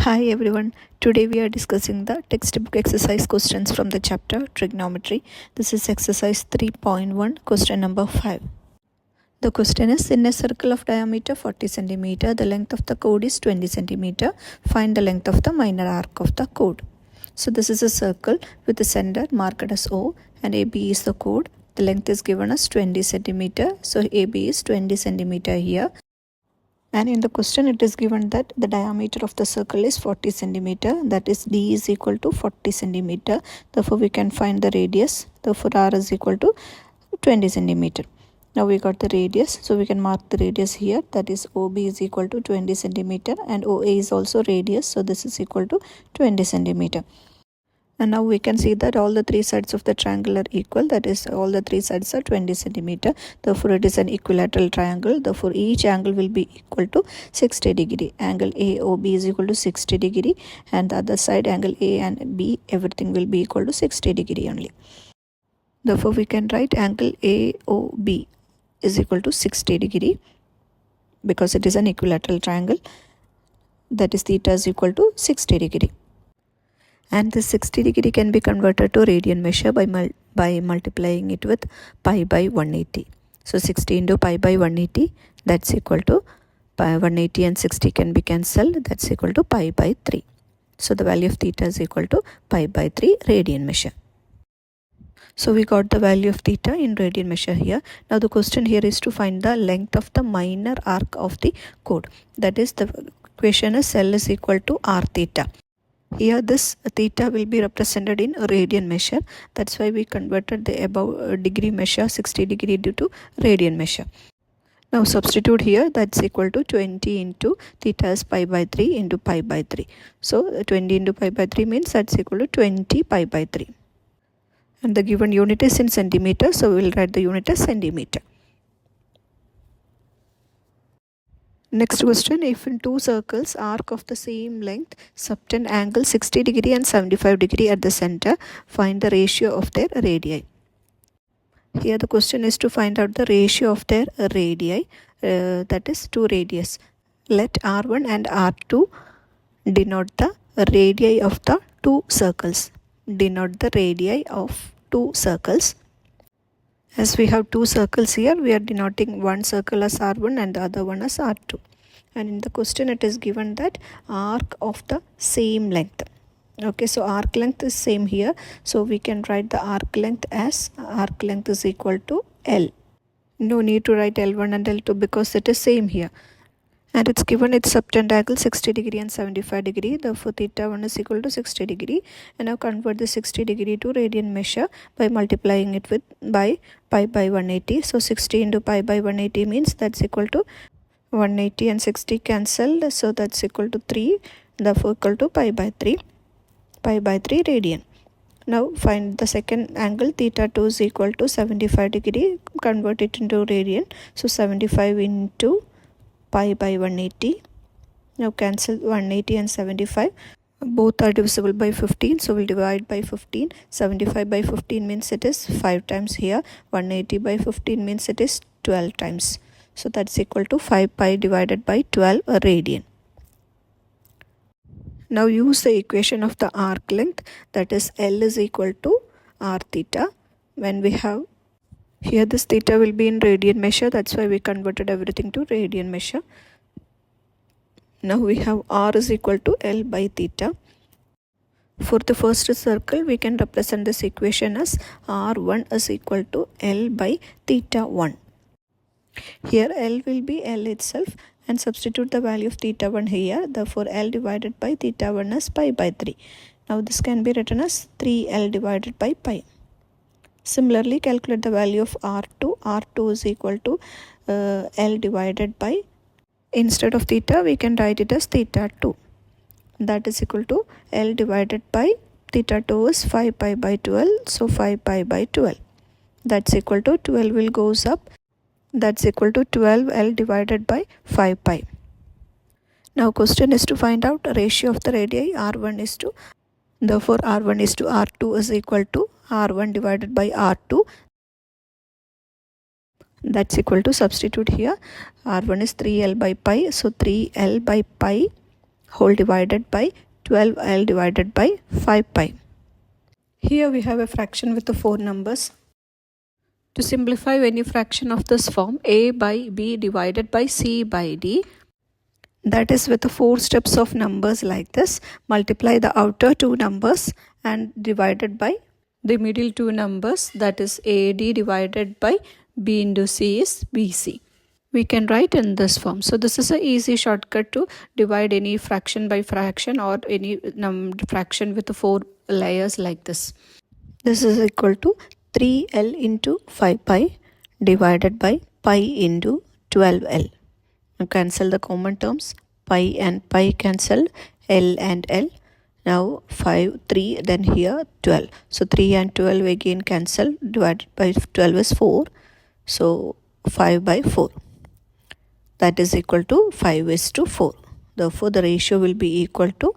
Hi everyone, today we are discussing the textbook exercise questions from the chapter Trigonometry. This is exercise 3.1, question number 5. The question is, in a circle of diameter 40 cm, the length of the chord is 20 cm. Find the length of the minor arc of the chord. So this is a circle with the center marked as O and AB is the chord. The length is given as 20 cm. So AB is 20 cm here. And in the question it is given that the diameter of the circle is 40 centimeter, that is D is equal to 40 centimeter. Therefore we can find the radius. Therefore R is equal to 20 centimeter. Now we got the radius, so we can mark the radius here, that is OB is equal to 20 centimeter and OA is also radius, so this is equal to 20 centimeter. And now we can see that all the three sides of the triangle are equal, that is all the three sides are 20 centimeter. Therefore it is an equilateral triangle. Therefore each angle will be equal to 60 degree. Angle AOB is equal to 60 degree and the other side angle A and B, everything will be equal to 60 degree only. Therefore we can write angle AOB is equal to 60 degree because it is an equilateral triangle, that is theta is equal to 60 degree. And this 60 degree can be converted to radian measure by multiplying it with pi by 180. So 60 into pi by 180, that's equal to pi 180 and 60 can be cancelled, that's equal to pi by 3. So the value of theta is equal to pi by 3 radian measure. So we got the value of theta in radian measure here. Now the question here is to find the length of the minor arc of the chord. That is, the equation is L is equal to r theta. Here this theta will be represented in radian measure. That's why we converted the above degree measure 60 degree to radian measure. Now substitute here, that's equal to 20 into theta is pi by 3 into pi by 3. So 20 into pi by 3 means that's equal to 20 pi by 3. And the given unit is in centimeter, so we will write the unit as centimeter. Next question, if in two circles arc of the same length subtend angle 60 degree and 75 degree at the center, find the ratio of their radii. Here the question is to find out the ratio of their radii, that is two radius. Let R1 and R2 denote the radii of the two circles. Denote the radii of two circles. As we have two circles here, we are denoting one circle as R1 and the other one as R2. And in the question it is given that arc of the same length. Okay, so arc length is same here. So we can write the arc length as arc length is equal to L. No need to write L1 and L2 because it is same here. And it's given its subtend angle 60 degree and 75 degree. Therefore theta 1 is equal to 60 degree. And now convert the 60 degree to radian measure by multiplying it with by pi by 180. So 60 into pi by 180 means that's equal to 180 and 60 cancelled. So that's equal to 3. Therefore equal to pi by 3. Pi by 3 radian. Now find the second angle, theta 2 is equal to 75 degree. Convert it into radian. So 75 into pi by 180. Now cancel 180 and 75. Both are divisible by 15, so we'll divide by 15. 75 by 15 means it is 5 times here. 180 by 15 means it is 12 times. So that's equal to 5 pi divided by 12 radian. Now use the equation of the arc length, that is L is equal to r theta. When we have here this theta will be in radian measure, that's why we converted everything to radian measure. Now we have r is equal to L by theta. For the first circle we can represent this equation as r1 is equal to L by theta 1. Here L will be L itself and substitute the value of theta 1 here. Therefore L divided by theta 1 is pi by 3. Now this can be written as 3L divided by pi. Similarly, calculate the value of R2. R2 is equal to L divided by, instead of theta, we can write it as theta 2. That is equal to L divided by theta 2 is 5 pi by 12. So 5 pi by 12. That's equal to 12 will goes up. That's equal to 12L divided by 5 pi. Now question is to find out ratio of the radii. R1 is to, therefore R1 is to R2 is equal to R1 divided by R2. That's equal to, substitute here, R1 is 3L by pi. So 3L by pi whole divided by 12L divided by 5 pi. Here we have a fraction with the 4 numbers. To simplify any fraction of this form, a by b divided by c by d, that is with the 4 steps of numbers like this, multiply the outer 2 numbers and divided by the middle 2 numbers, that is ad divided by b into c is bc. We can write in this form. So this is an easy shortcut to divide any fraction by fraction or any fraction with 4 layers like this. This is equal to 3L into 5 pi divided by pi into 12L. Now cancel the common terms. Pi and pi cancelled. L and L. Now 5, 3, then here 12. So 3 and 12 again cancel. Divided by 12 is 4. So 5 by 4. That is equal to 5:4. Therefore, the ratio will be equal to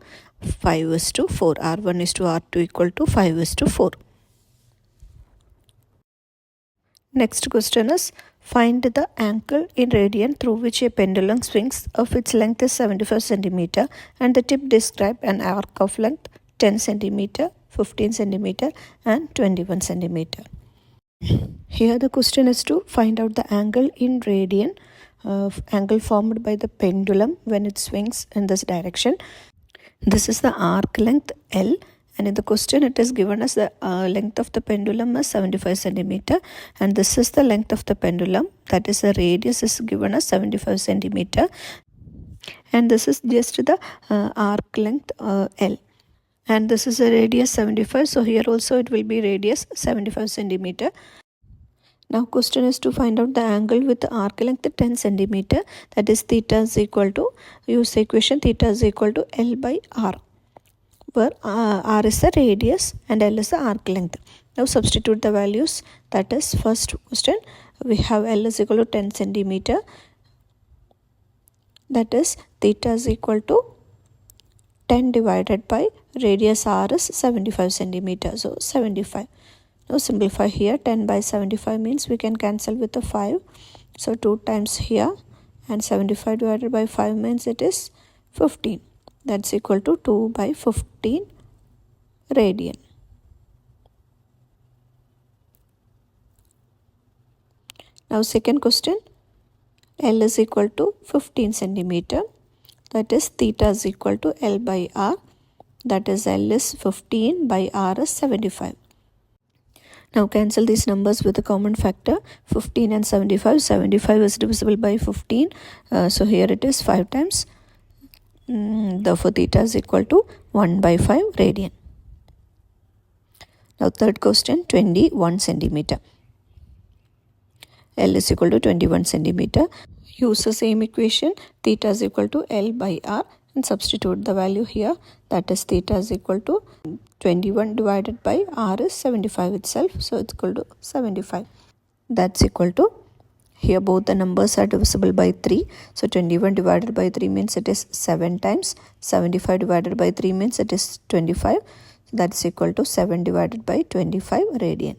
5:4. R1:R2 equal to 5:4. Next question is, find the angle in radian through which a pendulum swings of its length is 75 cm and the tip describe an arc of length 10 cm, 15 cm and 21 cm. Here the question is to find out the angle in radian, angle formed by the pendulum when it swings in this direction. This is the arc length L, and in the question it is given as the length of the pendulum as 75 cm, and this is the length of the pendulum, that is the radius is given as 75 cm, and this is just the arc length L, and this is a radius 75, so here also it will be radius 75 cm. Now question is to find out the angle with the arc length 10 cm, that is theta is equal to, use the equation theta is equal to L by R, where R is the radius and L is the arc length. Now substitute the values, that is first question we have L is equal to 10 cm, that is theta is equal to 10 divided by radius R is 75 cm, so 75. Now simplify here, 10 by 75 means we can cancel with the 5. So 2 times here, and 75 divided by 5 means it is 15. That's equal to 2 by 15 radian. Now second question, L is equal to 15 cm. That is theta is equal to L by R. That is L is 15 by R is 75. Now cancel these numbers with a common factor, 15 and 75. 75 is divisible by 15. So here it is 5 times. Therefore theta is equal to 1 by 5 radian. Now third question, 21 cm. L is equal to 21 cm. Use the same equation, theta is equal to L by R, and substitute the value here, that is theta is equal to 21 divided by R is 75 itself, so it's equal to 75. That's equal to, here both the numbers are divisible by 3, so 21 divided by 3 means it is 7 times, 75 divided by 3 means it is 25, so that's equal to 7 divided by 25 radian.